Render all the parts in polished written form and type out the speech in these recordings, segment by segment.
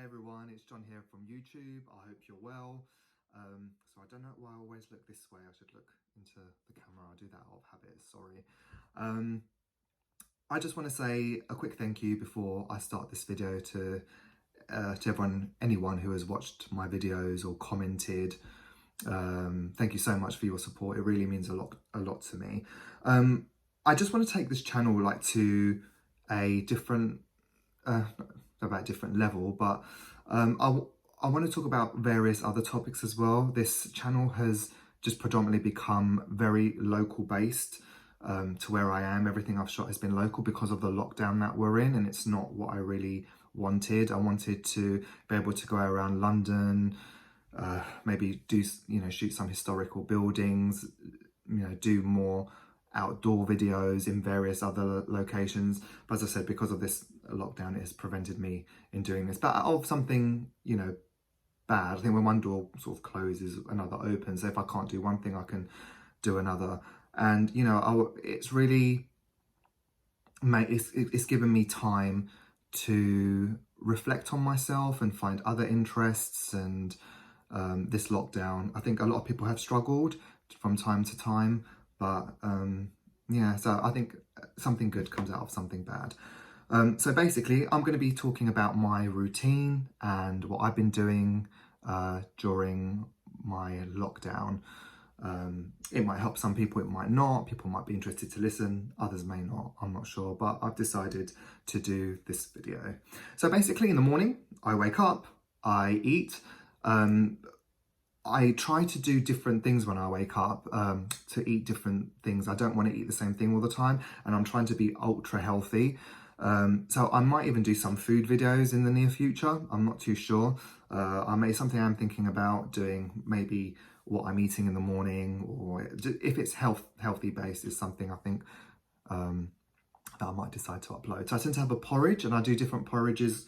everyone, it's John here from YouTube. I hope you're well. So I don't know why I always look this way. I should look into the camera. I do that out of habit, sorry. I just want to say a quick thank you before I start this video to anyone who has watched my videos or commented. Thank you so much for your support. It really means a lot to me. I just want to take this channel to a different level, but I want to talk about various other topics as well. This channel has just predominantly become very local based to where I am. Everything I've shot has been local because of the lockdown that we're in, and it's not what I really wanted. I wanted to be able to go around London, maybe do, shoot some historical buildings, do more outdoor videos in various other locations. But as I said, because of this lockdown, it has prevented me in doing this. But of something, bad, I think when one door sort of closes, another opens. So if I can't do one thing, I can do another. And, it's really, it's given me time to reflect on myself and find other interests. And this lockdown, I think a lot of people have struggled from time to time, but yeah, so I think something good comes out of something bad. So basically, I'm going to be talking about my routine and what I've been doing during my lockdown. It might help some people, it might not. People might be interested to listen, others may not, I'm not sure, but I've decided to do this video. So basically in the morning, I wake up, I eat. I try to do different things when I wake up, to eat different things. I don't want to eat the same thing all the time, and I'm trying to be ultra healthy. So I might even do some food videos in the near future. I'm not too sure. Something I'm thinking about doing, maybe what I'm eating in the morning, or if it's healthy based is something I think that I might decide to upload. So I tend to have a porridge, and I do different porridges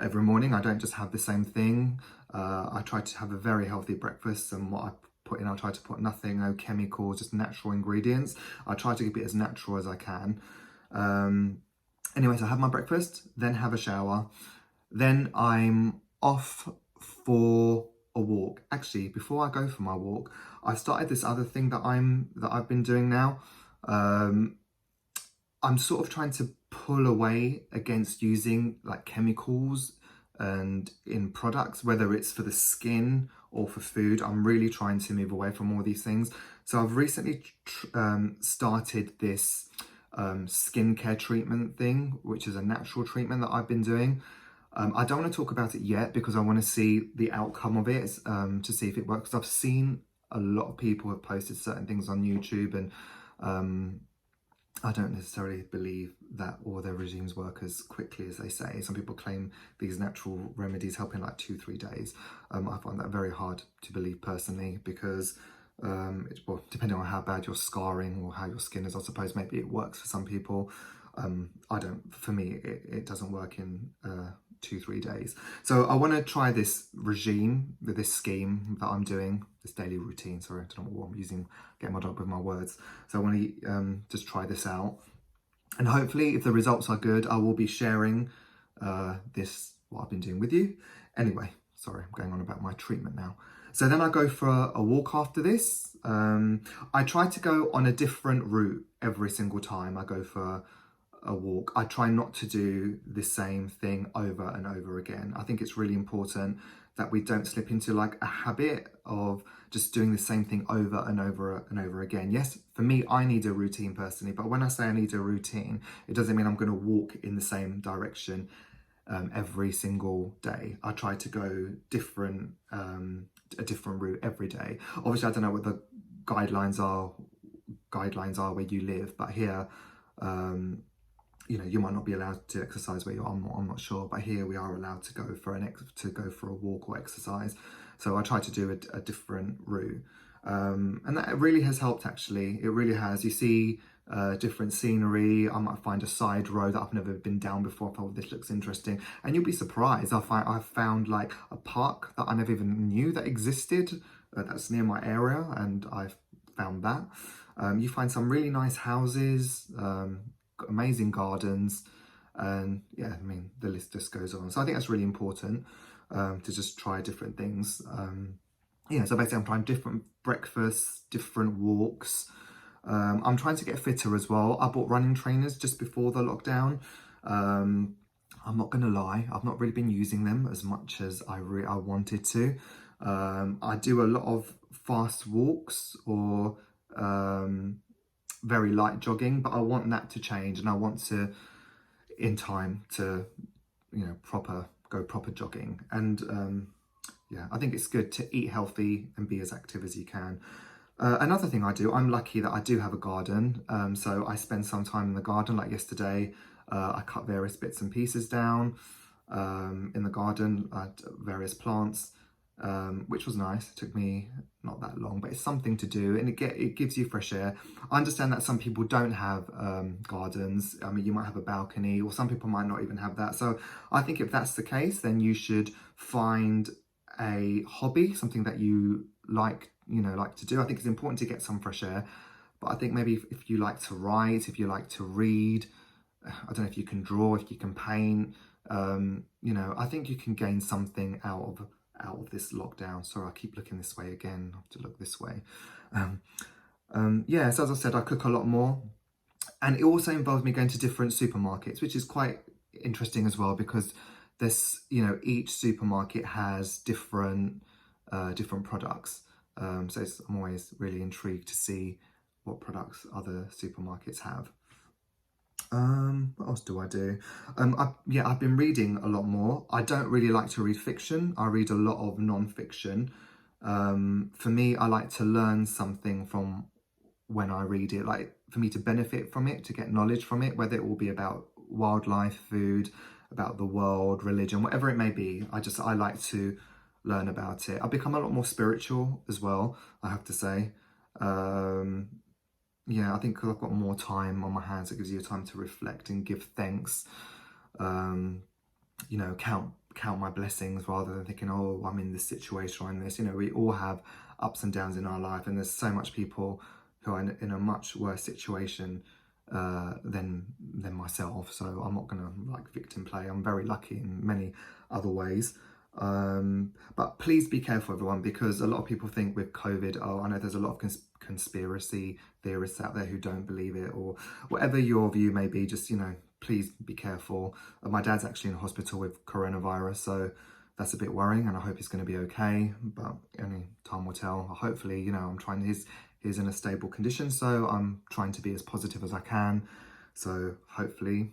every morning. I don't just have the same thing. I try to have a very healthy breakfast, and what I put in, I try to put nothing, no chemicals, just natural ingredients. I try to keep it as natural as I can. Anyways, I have my breakfast, then have a shower, then I'm off for a walk. Actually, before I go for my walk, I started this other thing that I've been doing now. I'm sort of trying to pull away against using chemicals and in products, whether it's for the skin or for food. I'm really trying to move away from all these things. So I've recently started this skincare treatment thing, which is a natural treatment that I've been doing. I don't want to talk about it yet because I want to see the outcome of it, to see if it works. I've seen a lot of people have posted certain things on YouTube, and I don't necessarily believe that all their regimes work as quickly as they say. Some people claim these natural remedies help in 2-3 days. I find that very hard to believe personally, because depending on how bad your scarring or how your skin is, I suppose maybe it works for some people. For me, it doesn't work in 2-3 days. So I want to try this regime, this scheme that I'm doing, this daily routine. Sorry, I don't know what I'm using, getting muddled up with my words. So I want to just try this out. And hopefully, if the results are good, I will be sharing what I've been doing with you. Anyway, sorry, I'm going on about my treatment now. So then I go for a walk after this. I try to go on a different route every single time I go for a walk. I try not to do the same thing over and over again. I think it's really important that we don't slip into a habit of just doing the same thing over and over and over again. Yes, for me, I need a routine personally, but when I say I need a routine, it doesn't mean I'm going to walk in the same direction every single day. I try to go a different route every day. Obviously, I don't know what the guidelines are where you live, but here, you might not be allowed to exercise where you are. I'm not sure, but here we are allowed to go for a walk or exercise. So I try to do a different route, and that really has helped. Actually, it really has. You see different scenery. I might find a side road that I've never been down before. I thought this looks interesting, and you'll be surprised. I've found a park that I never even knew that existed. That's near my area, and I've found that. You find some really nice houses. Amazing gardens, and yeah, the list just goes on. So I think that's really important. to just try different things. Yeah, so basically I'm trying different breakfasts, different walks. I'm trying to get fitter as well. I bought running trainers just before the lockdown. I'm not gonna lie, I've not really been using them as much as I wanted to. I do a lot of fast walks or very light jogging, but I want that to change, and I want to, in time, to go proper jogging. And yeah, I think it's good to eat healthy and be as active as you can. Another thing I do, I'm lucky that I do have a garden, so I spend some time in the garden. Like yesterday, I cut various bits and pieces down in the garden, various plants, which was nice. It took me not that long, but it's something to do, and it gives you fresh air. I understand that some people don't have gardens. I mean, you might have a balcony, or some people might not even have that. So I think if that's the case, then you should find a hobby, something that you like to do. I think it's important to get some fresh air, but I think maybe if you like to write, if you like to read, I don't know if you can draw, if you can paint, I think you can gain something out of this lockdown. Sorry, I keep looking this way again. I have to look this way. Yeah, so as I said, I cook a lot more, and it also involves me going to different supermarkets, which is quite interesting as well, because each supermarket has different products. So I'm always really intrigued to see what products other supermarkets have. What else do I do? I've been reading a lot more. I don't really like to read fiction. I read a lot of non-fiction. For me, I like to learn something from when I read it, like for me to benefit from it, to get knowledge from it, whether it will be about wildlife, food, about the world, religion, whatever it may be. I like to learn about it. I've become a lot more spiritual as well, I have to say. Yeah, I think because I've got more time on my hands, it gives you time to reflect and give thanks. Count my blessings rather than thinking, oh, I'm in this situation or in this. We all have ups and downs in our life, and there's so much people who are in a much worse situation than myself. So I'm not gonna victim play. I'm very lucky in many other ways. But please be careful, everyone, because a lot of people think with COVID, I know there's a lot of conspiracy theorists out there who don't believe it, or whatever your view may be. Just please be careful. My dad's actually in hospital with coronavirus, so that's a bit worrying, and I hope he's going to be okay, but only time will tell. Hopefully, I'm trying. He's in a stable condition, so I'm trying to be as positive as I can. So hopefully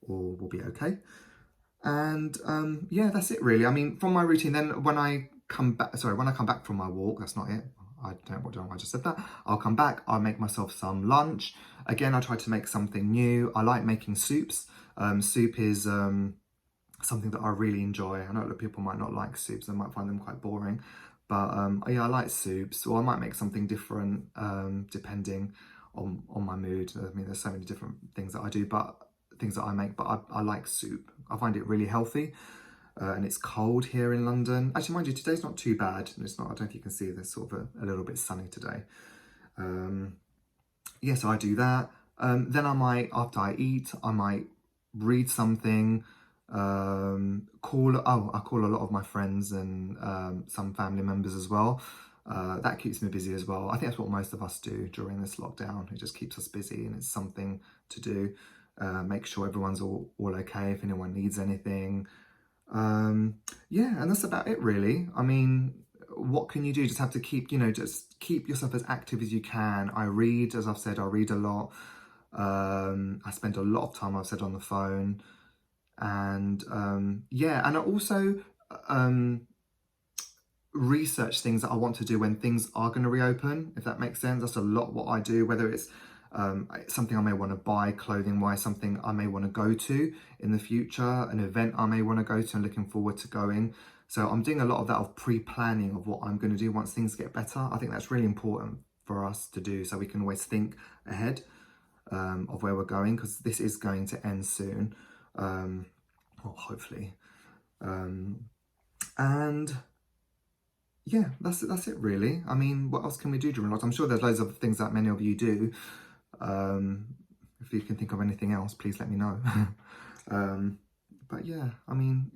all will be okay. And yeah, that's it really. I mean, from my routine, then when I come back from my walk, that's not it. I don't know why I just said that. I'll come back, I'll make myself some lunch. Again, I try to make something new. I like making soups. Soup is something that I really enjoy. I know that people might not like soups, they might find them quite boring. But yeah, I like soups, or I might make something different depending on my mood. I mean, there's so many different things that I do, but things that I make, but I like soup. I find it really healthy. And it's cold here in London. Actually, mind you, today's not too bad. It's not, I don't know if you can see, there's sort of a little bit sunny today. Yeah, so I do that. Then after I eat, I might read something, I call a lot of my friends and some family members as well. That keeps me busy as well. I think that's what most of us do during this lockdown. It just keeps us busy, and it's something to do. Make sure everyone's all okay, if anyone needs anything. Yeah, and that's about it really. I mean, what can you do? Just have to just keep yourself as active as you can. I read, as I've said, I read a lot. I spend a lot of time, I've said, on the phone. And yeah, and I also research things that I want to do when things are going to reopen, if that makes sense. That's a lot what I do, whether it's something I may want to buy clothing wise, something I may want to go to in the future, an event I may want to go to and looking forward to going. So I'm doing a lot of that, of pre-planning of what I'm going to do once things get better. I think that's really important for us to do, so we can always think ahead of where we're going, because this is going to end soon, well, hopefully. And yeah, that's it really. I mean, what else can we do during lockdown? I'm sure there's loads of things that many of you do. If you can think of anything else, please let me know. But yeah, I mean,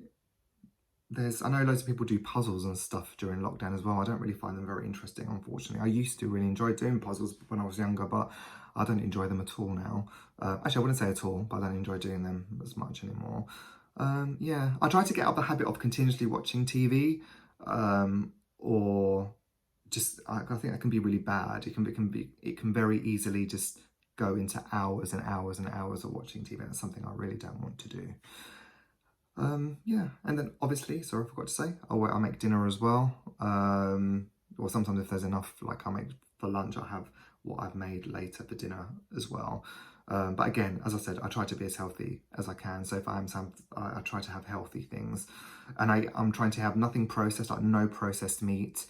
I know loads of people do puzzles and stuff during lockdown as well. I don't really find them very interesting, unfortunately. I used to really enjoy doing puzzles when I was younger, but I don't enjoy them at all now. Actually, I wouldn't say at all, but I don't enjoy doing them as much anymore. Yeah, I try to get out of the habit of continuously watching TV, or just I think that can be really bad. It can very easily just go into hours and hours and hours of watching TV. That's something I really don't want to do. Yeah, and then obviously, sorry, I forgot to say, I make dinner as well. Or sometimes if there's enough, like I make for lunch, I have what I've made later for dinner as well. But again, as I said, I try to be as healthy as I can. So if I try to have healthy things, and I'm trying to have nothing processed, like no processed meat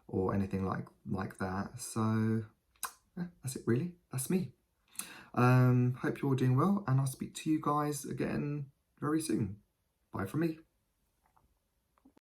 or anything like that. So yeah, that's it really. That's me. Hope you're all doing well, and I'll speak to you guys again very soon. Bye from me.